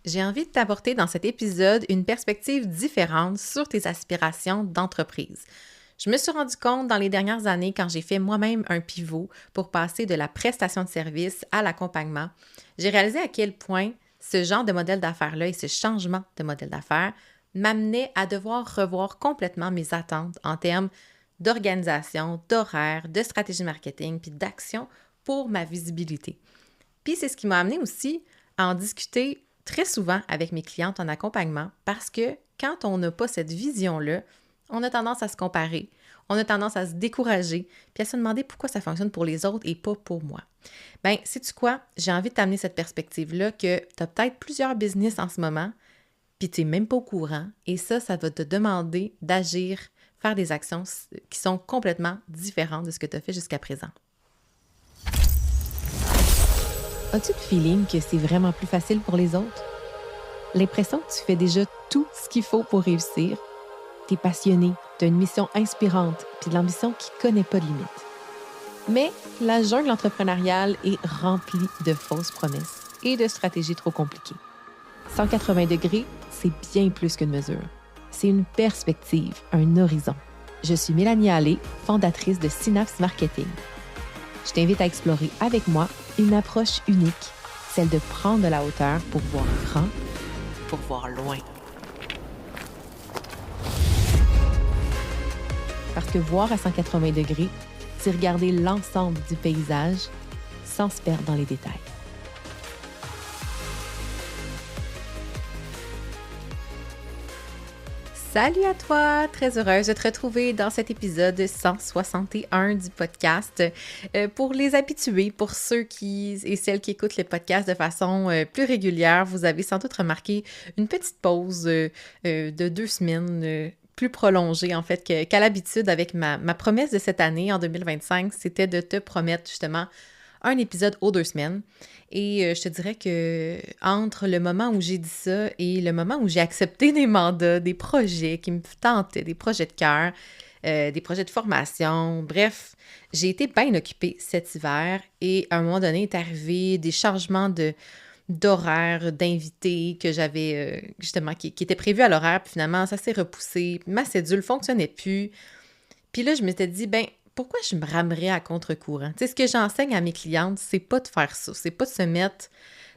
J'ai envie de t'apporter dans cet épisode une perspective différente sur tes aspirations d'entreprise. Je me suis rendu compte dans les dernières années, quand j'ai fait moi-même un pivot pour passer de la prestation de service à l'accompagnement, j'ai réalisé à quel point ce genre de modèle d'affaires-là et ce changement de modèle d'affaires m'amenait à devoir revoir complètement mes attentes en termes d'organisation, d'horaire, de stratégie marketing puis d'action pour ma visibilité. Puis c'est ce qui m'a amené aussi à en discuter très souvent avec mes clientes en accompagnement parce que quand on n'a pas cette vision-là, on a tendance à se comparer, on a tendance à se décourager, puis à se demander pourquoi ça fonctionne pour les autres et pas pour moi. Bien, sais-tu quoi? J'ai envie de t'amener cette perspective-là que tu as peut-être plusieurs business en ce moment, puis tu n'es même pas au courant, et ça va te demander d'agir, faire des actions qui sont complètement différentes de ce que tu as fait jusqu'à présent. As-tu le feeling que c'est vraiment plus facile pour les autres? L'impression que tu fais déjà tout ce qu'il faut pour réussir? T'es passionné, t'as une mission inspirante, puis de l'ambition qui connaît pas de limite. Mais la jungle entrepreneuriale est remplie de fausses promesses et de stratégies trop compliquées. 180 degrés, c'est bien plus qu'une mesure. C'est une perspective, un horizon. Je suis Mélanie Allé, fondatrice de Synapse Marketing. Je t'invite à explorer avec moi une approche unique, celle de prendre de la hauteur pour voir grand, pour voir loin. Parce que voir à 180 degrés, c'est regarder l'ensemble du paysage sans se perdre dans les détails. Salut à toi! Très heureuse de te retrouver dans cet épisode 161 du podcast. Pour les habitués, pour ceux et celles qui écoutent le podcast de façon plus régulière, vous avez sans doute remarqué une petite pause de 2 semaines plus prolongée en fait qu'à l'habitude avec ma promesse de cette année en 2025, c'était de te promettre justement un épisode aux 2 semaines. Et je te dirais que entre le moment où j'ai dit ça et le moment où j'ai accepté des mandats, des projets qui me tentaient, des projets de cœur, des projets de formation, bref, j'ai été bien occupée cet hiver et à un moment donné est arrivé des changements d'horaire, d'invités que j'avais justement, qui étaient prévus à l'horaire, puis finalement ça s'est repoussé, ma cédule ne fonctionnait plus. Puis là, je m'étais dit, ben pourquoi je me ramerais à contre-courant? Tu sais, ce que j'enseigne à mes clientes, c'est pas de faire ça. C'est pas de se mettre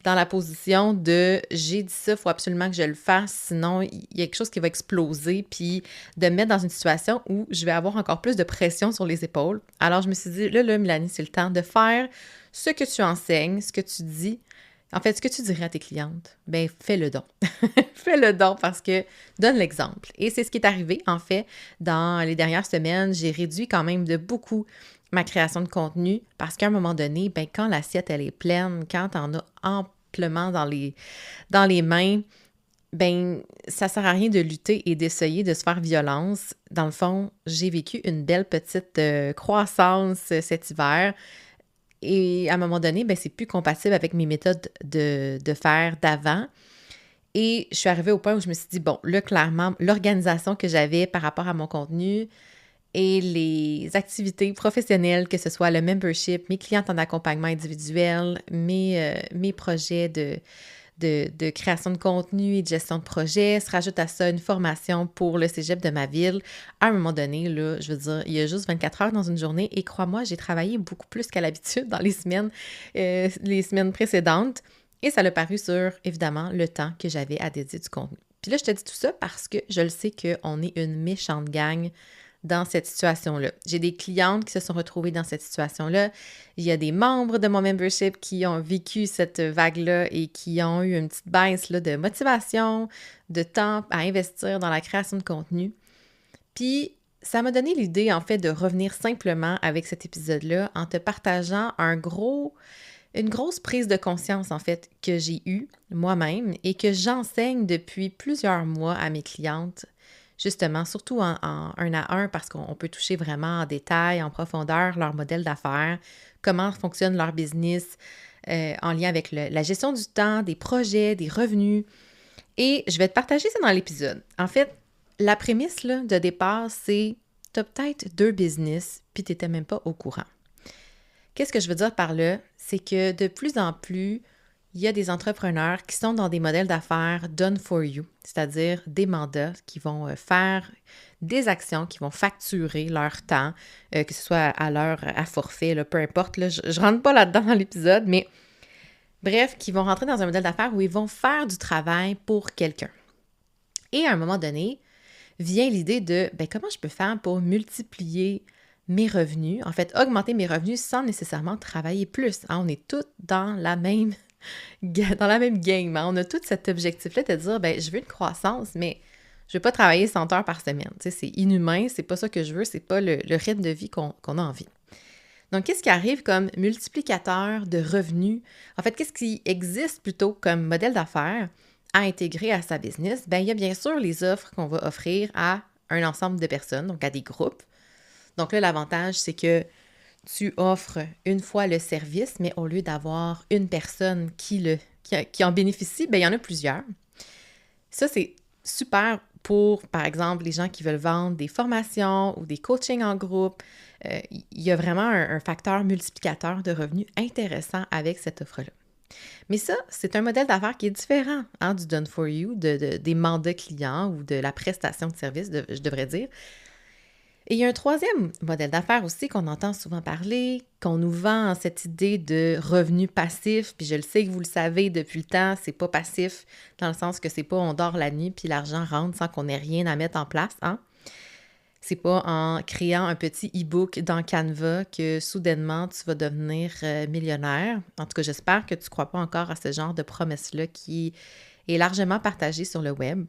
dans la position de « j'ai dit ça, il faut absolument que je le fasse, sinon il y a quelque chose qui va exploser », puis de me mettre dans une situation où je vais avoir encore plus de pression sur les épaules. Alors, je me suis dit, là, Mélanie, c'est le temps de faire ce que tu enseignes, ce que tu dis. En fait, ce que tu dirais à tes clientes, ben fais-le donc. Fais-le donc parce que donne l'exemple. Et c'est ce qui est arrivé, en fait, dans les dernières semaines. J'ai réduit quand même de beaucoup ma création de contenu parce qu'à un moment donné, ben quand l'assiette, elle est pleine, quand tu en as amplement dans les mains, ben ça sert à rien de lutter et d'essayer de se faire violence. Dans le fond, j'ai vécu une belle petite croissance cet hiver. Et à un moment donné, ben, c'est plus compatible avec mes méthodes de faire d'avant. Et je suis arrivée au point où je me suis dit, bon, là, clairement, l'organisation que j'avais par rapport à mon contenu et les activités professionnelles, que ce soit le membership, mes clientes en accompagnement individuel, mes projets de création de contenu et de gestion de projet, se rajoute à ça une formation pour le cégep de ma ville. À un moment donné, là, je veux dire, il y a juste 24 heures dans une journée et crois-moi, j'ai travaillé beaucoup plus qu'à l'habitude dans les semaines précédentes et ça l'a paru sur, évidemment, le temps que j'avais à dédier du contenu. Puis là, je te dis tout ça parce que je le sais qu'on est une méchante gang dans cette situation-là. J'ai des clientes qui se sont retrouvées dans cette situation-là. Il y a des membres de mon membership qui ont vécu cette vague-là et qui ont eu une petite baisse là, de motivation, de temps à investir dans la création de contenu. Puis, ça m'a donné l'idée, en fait, de revenir simplement avec cet épisode-là en te partageant une grosse prise de conscience, en fait, que j'ai eue moi-même et que j'enseigne depuis plusieurs mois à mes clientes. Justement, surtout en 1 à 1 parce qu'on peut toucher vraiment en détail, en profondeur, leur modèle d'affaires, comment fonctionne leur business en lien avec la gestion du temps, des projets, des revenus. Et je vais te partager ça dans l'épisode. En fait, la prémisse là, de départ, c'est tu as peut-être 2 business puis tu n'étais même pas au courant. Qu'est-ce que je veux dire par là? C'est que de plus en plus, il y a des entrepreneurs qui sont dans des modèles d'affaires done for you, c'est-à-dire des mandats qui vont faire des actions, qui vont facturer leur temps, que ce soit à l'heure, à forfait, là, peu importe. Là, je rentre pas là-dedans dans l'épisode, mais bref, qui vont rentrer dans un modèle d'affaires où ils vont faire du travail pour quelqu'un. Et à un moment donné, vient l'idée de comment je peux faire pour multiplier mes revenus, en fait, augmenter mes revenus sans nécessairement travailler plus. Hein? On est tous dans la même game. Hein? On a tous cet objectif-là de dire, je veux une croissance, mais je ne veux pas travailler 100 heures par semaine. Tu sais, c'est inhumain, c'est pas ça que je veux, c'est pas le rythme de vie qu'on a envie. Donc, qu'est-ce qui arrive comme multiplicateur de revenus? En fait, qu'est-ce qui existe plutôt comme modèle d'affaires à intégrer à sa business? Il y a bien sûr les offres qu'on va offrir à un ensemble de personnes, donc à des groupes. Donc là, l'avantage, c'est que tu offres une fois le service, mais au lieu d'avoir une personne qui en bénéficie, il y en a plusieurs. Ça, c'est super pour, par exemple, les gens qui veulent vendre des formations ou des coachings en groupe. Il y a vraiment un facteur multiplicateur de revenus intéressant avec cette offre-là. Mais ça, c'est un modèle d'affaires qui est différent du done for you, des mandats clients ou de la prestation de service, je devrais dire. Et il y a un troisième modèle d'affaires aussi qu'on entend souvent parler, qu'on nous vend cette idée de revenu passif, puis je le sais que vous le savez depuis le temps, c'est pas passif, dans le sens que c'est pas on dort la nuit puis l'argent rentre sans qu'on ait rien à mettre en place, hein? C'est pas en créant un petit e-book dans Canva que soudainement tu vas devenir millionnaire. En tout cas, j'espère que tu ne crois pas encore à ce genre de promesse-là qui est largement partagée sur le web.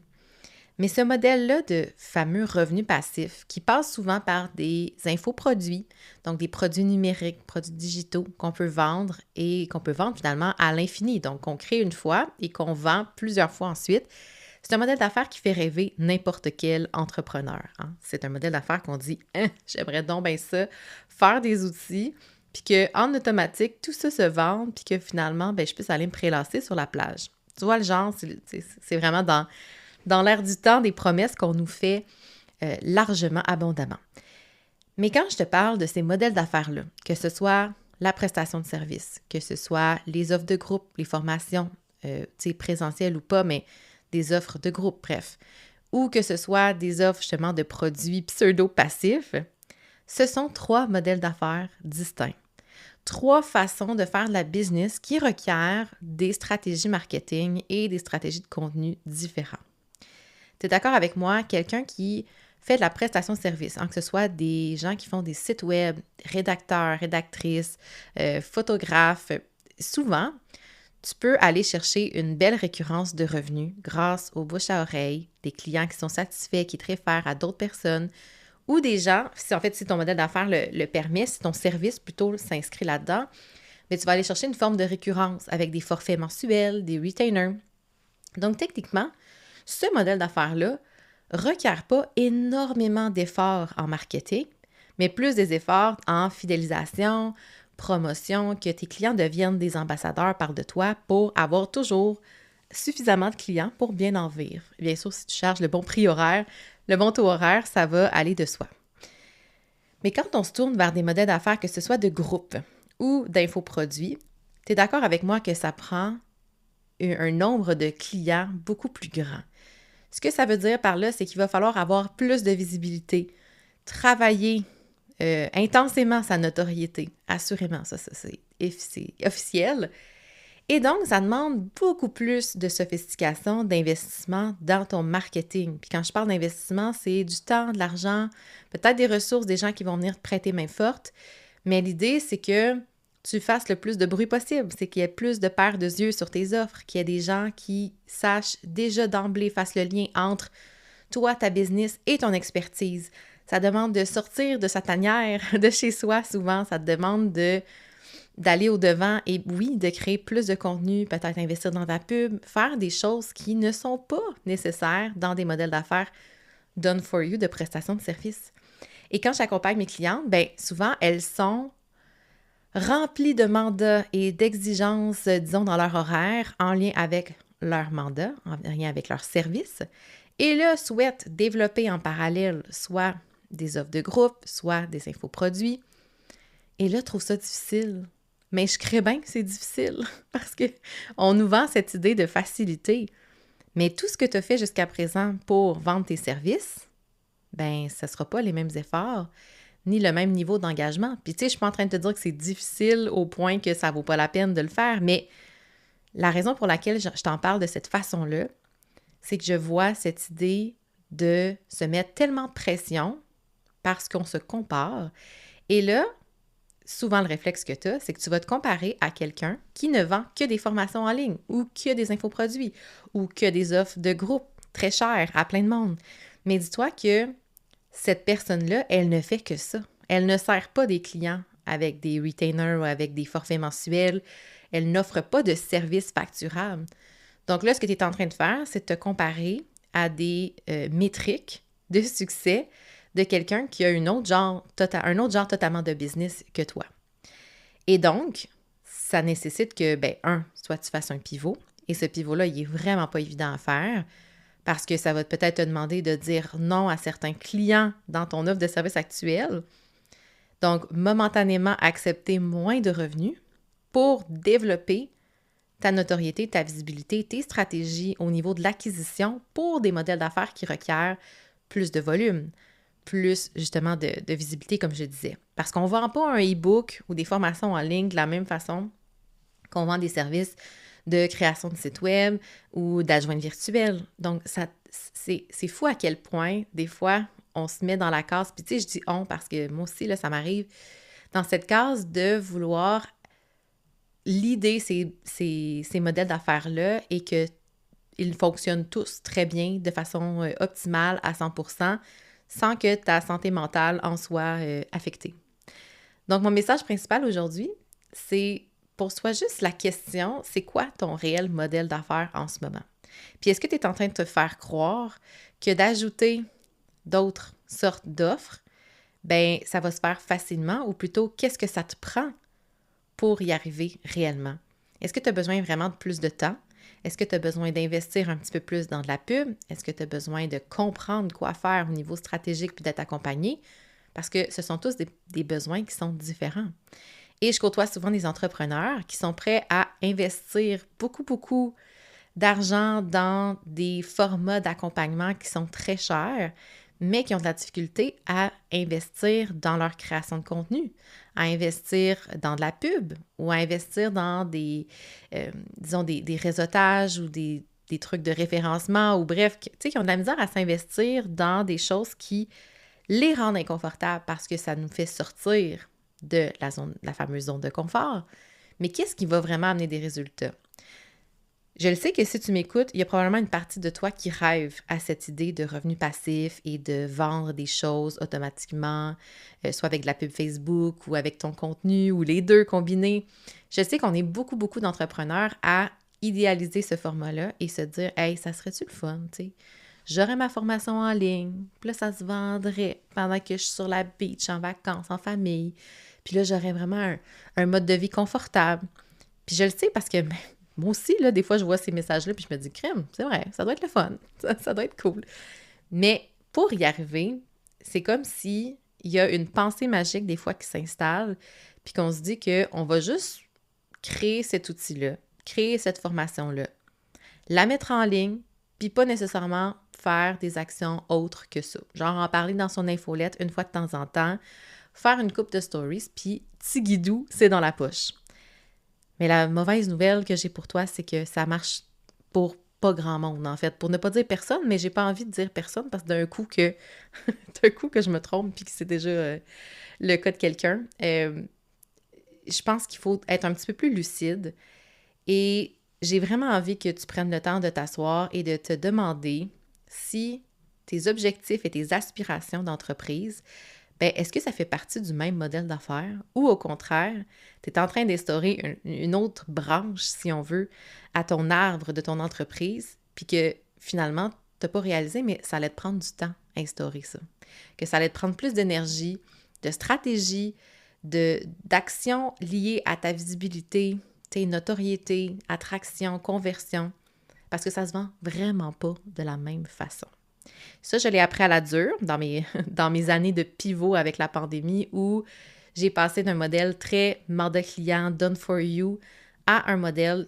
Mais ce modèle-là de fameux revenus passifs qui passe souvent par des infoproduits, donc des produits numériques, produits digitaux qu'on peut vendre et qu'on peut vendre finalement à l'infini. Donc, qu'on crée une fois et qu'on vend plusieurs fois ensuite. C'est un modèle d'affaires qui fait rêver n'importe quel entrepreneur. Hein? C'est un modèle d'affaires qu'on dit « j'aimerais donc bien ça, faire des outils, puis qu'en automatique, tout ça se vende, puis que finalement, je puisse aller me prélasser sur la plage. » Tu vois, le genre, c'est vraiment dans l'air du temps des promesses qu'on nous fait largement, abondamment. Mais quand je te parle de ces modèles d'affaires-là, que ce soit la prestation de service, que ce soit les offres de groupe, les formations, présentielles ou pas, mais des offres de groupe, bref, ou que ce soit des offres justement de produits pseudo-passifs, ce sont 3 modèles d'affaires distincts. 3 façons de faire de la business qui requièrent des stratégies marketing et des stratégies de contenu différents. Tu es d'accord avec moi? Quelqu'un qui fait de la prestation de service, que ce soit des gens qui font des sites web, rédacteurs, rédactrices, photographes, souvent, tu peux aller chercher une belle récurrence de revenus grâce aux bouche à oreille, des clients qui sont satisfaits, qui te réfèrent à d'autres personnes, ou des gens, si ton modèle d'affaires le permet, si ton service plutôt s'inscrit là-dedans, mais tu vas aller chercher une forme de récurrence avec des forfaits mensuels, des retainers. Donc, techniquement, ce modèle d'affaires-là ne requiert pas énormément d'efforts en marketing, mais plus des efforts en fidélisation, promotion, que tes clients deviennent des ambassadeurs, parlent de toi pour avoir toujours suffisamment de clients pour bien en vivre. Bien sûr, si tu charges le bon prix horaire, le bon taux horaire, ça va aller de soi. Mais quand on se tourne vers des modèles d'affaires, que ce soit de groupe ou d'infoproduits, tu es d'accord avec moi que ça prend un nombre de clients beaucoup plus grand. Ce que ça veut dire par là, c'est qu'il va falloir avoir plus de visibilité, travailler intensément sa notoriété, assurément, ça c'est officiel. Et donc, ça demande beaucoup plus de sophistication, d'investissement dans ton marketing. Puis quand je parle d'investissement, c'est du temps, de l'argent, peut-être des ressources, des gens qui vont venir te prêter main forte. Mais l'idée, c'est que tu fasses le plus de bruit possible, c'est qu'il y ait plus de paires de yeux sur tes offres, qu'il y ait des gens qui sachent déjà d'emblée, fassent le lien entre toi, ta business et ton expertise. Ça demande de sortir de sa tanière, de chez soi souvent. Ça te demande d'aller au-devant et oui, de créer plus de contenu, peut-être investir dans ta pub, faire des choses qui ne sont pas nécessaires dans des modèles d'affaires done for you de prestation de service. Et quand j'accompagne mes clientes, souvent, elles sont remplies de mandats et d'exigences, disons, dans leur horaire, en lien avec leur mandat, en lien avec leur service, et là, souhaitent développer en parallèle soit des offres de groupe, soit des infoproduits. Et là, trouvent ça difficile, mais je crée bien que c'est difficile parce que on nous vend cette idée de facilité. Mais tout ce que tu as fait jusqu'à présent pour vendre tes services, ben ça ne sera pas les mêmes efforts ni le même niveau d'engagement. Puis tu sais, je suis pas en train de te dire que c'est difficile au point que ça vaut pas la peine de le faire, mais la raison pour laquelle je t'en parle de cette façon-là, c'est que je vois cette idée de se mettre tellement de pression parce qu'on se compare. Et là, souvent le réflexe que tu as, c'est que tu vas te comparer à quelqu'un qui ne vend que des formations en ligne ou que des infoproduits ou que des offres de groupe très chères à plein de monde. Mais dis-toi que cette personne-là, elle ne fait que ça. Elle ne sert pas des clients avec des retainers ou avec des forfaits mensuels. Elle n'offre pas de services facturables. Donc là, ce que tu es en train de faire, c'est de te comparer à des métriques de succès de quelqu'un qui a un autre genre totalement de business que toi. Et donc, ça nécessite que, soit tu fasses un pivot. Et ce pivot-là, il est vraiment pas évident à faire parce que ça va peut-être te demander de dire non à certains clients dans ton offre de service actuelle. Donc, momentanément, accepter moins de revenus pour développer ta notoriété, ta visibilité, tes stratégies au niveau de l'acquisition pour des modèles d'affaires qui requièrent plus de volume, plus justement de visibilité, comme je disais. Parce qu'on ne vend pas un e-book ou des formations en ligne de la même façon qu'on vend des services de création de site web ou d'adjointe virtuelle. Donc, c'est fou à quel point, des fois, on se met dans la case, puis tu sais, je dis « on » parce que moi aussi, là, ça m'arrive, dans cette case de vouloir l'idée, ces modèles d'affaires-là et qu'ils fonctionnent tous très bien, de façon optimale à 100%, sans que ta santé mentale en soit affectée. Donc, mon message principal aujourd'hui, c'est pose-toi juste la question, c'est quoi ton réel modèle d'affaires en ce moment? Puis est-ce que tu es en train de te faire croire que d'ajouter d'autres sortes d'offres, ben ça va se faire facilement ou plutôt qu'est-ce que ça te prend pour y arriver réellement? Est-ce que tu as besoin vraiment de plus de temps? Est-ce que tu as besoin d'investir un petit peu plus dans de la pub? Est-ce que tu as besoin de comprendre quoi faire au niveau stratégique puis d'être accompagné? Parce que ce sont tous des besoins qui sont différents. Et je côtoie souvent des entrepreneurs qui sont prêts à investir beaucoup d'argent dans des formats d'accompagnement qui sont très chers, mais qui ont de la difficulté à investir dans leur création de contenu, à investir dans de la pub ou à investir dans des réseautages ou des trucs de référencement ou bref, tu sais, qui ont de la misère à s'investir dans des choses qui les rendent inconfortables parce que ça nous fait sortir de la fameuse zone de confort. Mais qu'est-ce qui va vraiment amener des résultats? Je le sais que si tu m'écoutes, il y a probablement une partie de toi qui rêve à cette idée de revenu passif et de vendre des choses automatiquement, soit avec de la pub Facebook ou avec ton contenu ou les deux combinés. Je sais qu'on est beaucoup d'entrepreneurs à idéaliser ce format-là et se dire « Hey, ça serait-tu le fun, tu sais? J'aurais ma formation en ligne, puis là, ça se vendrait pendant que je suis sur la beach, en vacances, en famille. Puis là, j'aurais vraiment un mode de vie confortable. » Puis je le sais parce que moi aussi, là, des fois, je vois ces messages-là, puis je me dis « Crème, c'est vrai, ça doit être le fun, ça doit être cool. » Mais pour y arriver, c'est comme s'il y a une pensée magique des fois qui s'installe, puis qu'on se dit qu'on va juste créer cet outil-là, créer cette formation-là, la mettre en ligne, puis pas nécessairement faire des actions autres que ça. Genre en parler dans son infolette une fois de temps en temps, faire une couple de stories, puis petit guidou, c'est dans la poche. Mais la mauvaise nouvelle que j'ai pour toi, c'est que ça marche pour pas grand monde, en fait. Pour ne pas dire personne, mais j'ai pas envie de dire personne parce que d'un coup que je me trompe puis que c'est déjà le cas de quelqu'un, je pense qu'il faut être un petit peu plus lucide et j'ai vraiment envie que tu prennes le temps de t'asseoir et de te demander si tes objectifs et tes aspirations d'entreprise, est-ce que ça fait partie du même modèle d'affaires ou au contraire, tu es en train d'instaurer une autre branche, si on veut, à ton arbre de ton entreprise, puis que finalement, tu n'as pas réalisé, mais ça allait te prendre du temps à instaurer ça. Que ça allait te prendre plus d'énergie, de stratégie, d'action liée à ta visibilité, tes notoriétés, attraction, conversion, parce que ça se vend vraiment pas de la même façon. Ça, je l'ai appris à la dure dans mes années de pivot avec la pandémie où j'ai passé d'un modèle très mandat client, done for you, à un modèle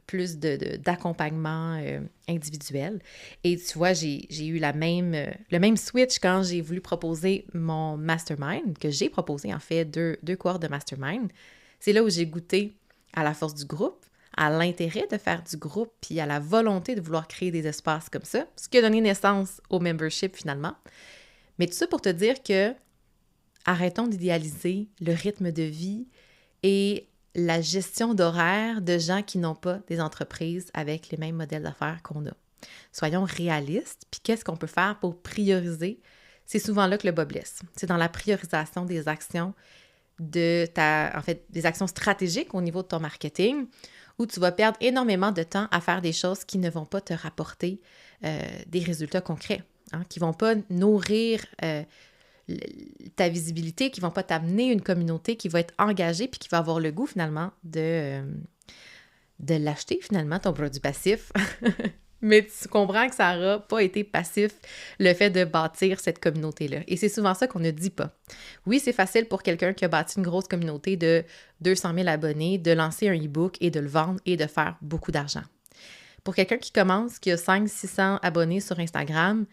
plus d'accompagnement individuel. Et tu vois, j'ai eu le même switch quand j'ai voulu proposer mon mastermind, que j'ai proposé en fait deux cohortes de mastermind. C'est là où j'ai goûté à la force du groupe, à l'intérêt de faire du groupe, puis à la volonté de vouloir créer des espaces comme ça, ce qui a donné naissance au membership finalement. Mais tout ça pour te dire que arrêtons d'idéaliser le rythme de vie et la gestion d'horaire de gens qui n'ont pas des entreprises avec les mêmes modèles d'affaires qu'on a. Soyons réalistes, puis qu'est-ce qu'on peut faire pour prioriser? C'est souvent là que le bas blesse. C'est dans la priorisation des actions des actions stratégiques au niveau de ton marketing, où tu vas perdre énormément de temps à faire des choses qui ne vont pas te rapporter des résultats concrets, qui ne vont pas nourrir ta visibilité, qui ne vont pas t'amener une communauté qui va être engagée puis qui va avoir le goût finalement de l'acheter finalement, ton produit passif. Mais tu comprends que ça n'aura pas été passif, le fait de bâtir cette communauté-là. Et c'est souvent ça qu'on ne dit pas. Oui, c'est facile pour quelqu'un qui a bâti une grosse communauté de 200 000 abonnés, de lancer un e-book et de le vendre et de faire beaucoup d'argent. Pour quelqu'un qui commence, qui a 500-600 abonnés sur Instagram,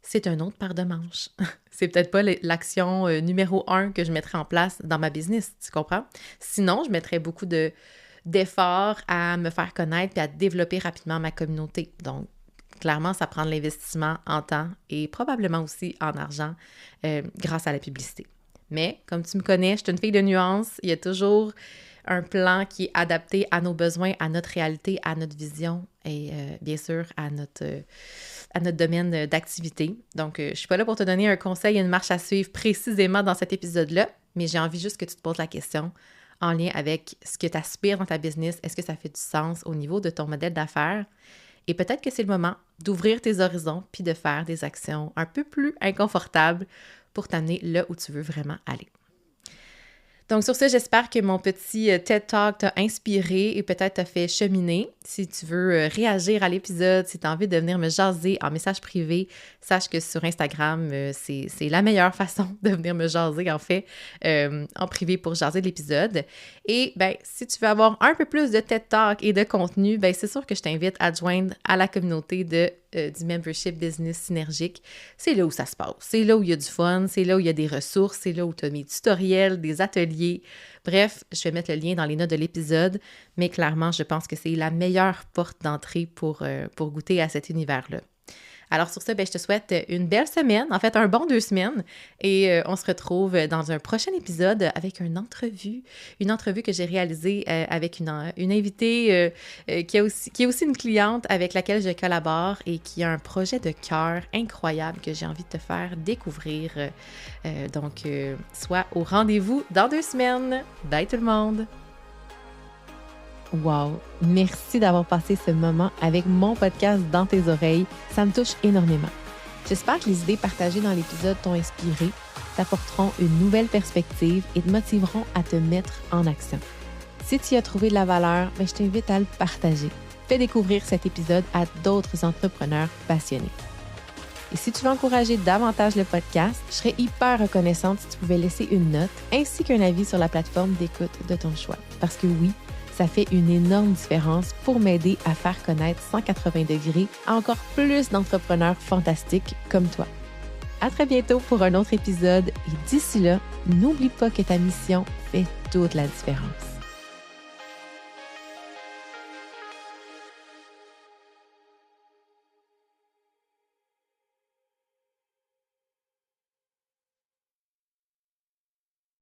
c'est un autre paire de manches. C'est peut-être pas l'action numéro 1 que je mettrais en place dans ma business, tu comprends? Sinon, je mettrais beaucoup d'efforts à me faire connaître et à développer rapidement ma communauté. Donc, clairement, ça prend de l'investissement en temps et probablement aussi en argent grâce à la publicité. Mais, comme tu me connais, je suis une fille de nuances. Il y a toujours un plan qui est adapté à nos besoins, à notre réalité, à notre vision et bien sûr à notre domaine d'activité. Donc, je ne suis pas là pour te donner un conseil et une marche à suivre précisément dans cet épisode-là, mais j'ai envie juste que tu te poses la question en lien avec ce que tu aspires dans ta business. Est-ce que ça fait du sens au niveau de ton modèle d'affaires? Et peut-être que c'est le moment d'ouvrir tes horizons puis de faire des actions un peu plus inconfortables pour t'amener là où tu veux vraiment aller. Donc, sur ce, j'espère que mon petit TED Talk t'a inspiré et peut-être t'a fait cheminer. Si tu veux réagir à l'épisode, si tu as envie de venir me jaser en message privé, sache que sur Instagram, c'est la meilleure façon de venir me jaser, en fait, en privé pour jaser de l'épisode. Et bien, si tu veux avoir un peu plus de TED Talk et de contenu, bien, c'est sûr que je t'invite à te joindre à la communauté du Membership Business Synergique. C'est là où ça se passe. C'est là où il y a du fun, c'est là où il y a des ressources, c'est là où tu as mes tutoriels, des ateliers. Bref, je vais mettre le lien dans les notes de l'épisode, mais clairement, je pense que c'est la meilleure porte d'entrée pour goûter à cet univers-là. Alors sur ça, je te souhaite une belle semaine, en fait un bon 2 semaines, et on se retrouve dans un prochain épisode avec une entrevue que j'ai réalisée avec une invitée qui est aussi une cliente avec laquelle je collabore et qui a un projet de cœur incroyable que j'ai envie de te faire découvrir. Donc, sois au rendez-vous dans 2 semaines. Bye tout le monde! Wow! Merci d'avoir passé ce moment avec mon podcast dans tes oreilles. Ça me touche énormément. J'espère que les idées partagées dans l'épisode t'ont inspiré, t'apporteront une nouvelle perspective et te motiveront à te mettre en action. Si tu y as trouvé de la valeur, je t'invite à le partager. Fais découvrir cet épisode à d'autres entrepreneurs passionnés. Et si tu veux encourager davantage le podcast, je serais hyper reconnaissante si tu pouvais laisser une note ainsi qu'un avis sur la plateforme d'écoute de ton choix. Parce que oui, ça fait une énorme différence pour m'aider à faire connaître 180 degrés à encore plus d'entrepreneurs fantastiques comme toi. À très bientôt pour un autre épisode et d'ici là, n'oublie pas que ta mission fait toute la différence.